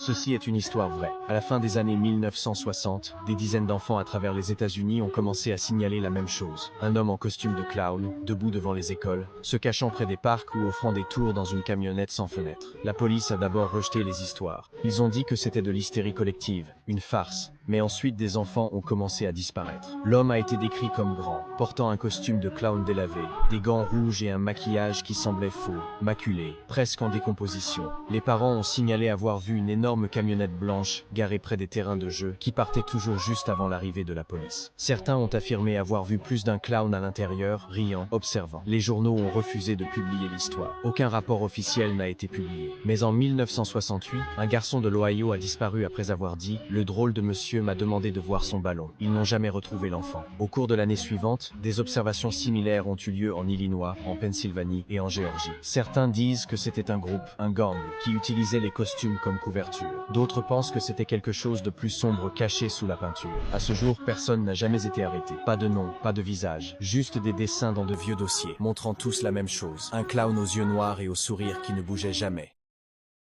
Ceci est une histoire vraie. À la fin des années 1960, des dizaines d'enfants à travers les États-Unis ont commencé à signaler la même chose. Un homme en costume de clown, debout devant les écoles, se cachant près des parcs ou offrant des tours dans une camionnette sans fenêtre. La police a d'abord rejeté les histoires. Ils ont dit que c'était de l'hystérie collective, une farce. Mais ensuite des enfants ont commencé à disparaître. L'homme a été décrit comme grand, portant un costume de clown délavé, des gants rouges et un maquillage qui semblait faux, maculé, presque en décomposition. Les parents ont signalé avoir vu une énorme camionnette blanche garée près des terrains de jeu qui partait toujours juste avant l'arrivée de la police. Certains ont affirmé avoir vu plus d'un clown à l'intérieur, riant, observant. Les journaux ont refusé de publier l'histoire. Aucun rapport officiel n'a été publié. Mais en 1968, un garçon de l'Ohio a disparu après avoir dit « Le drôle de monsieur m'a demandé de voir son ballon ». Ils n'ont jamais retrouvé l'enfant. Au cours de l'année suivante, des observations similaires ont eu lieu en Illinois, en Pennsylvanie et en Géorgie. Certains disent que c'était un groupe, un gang, qui utilisait les costumes comme couverture. D'autres pensent que c'était quelque chose de plus sombre caché sous la peinture. À ce jour, personne n'a jamais été arrêté. Pas de nom, pas de visage, juste des dessins dans de vieux dossiers, montrant tous la même chose. Un clown aux yeux noirs et au sourire qui ne bougeait jamais.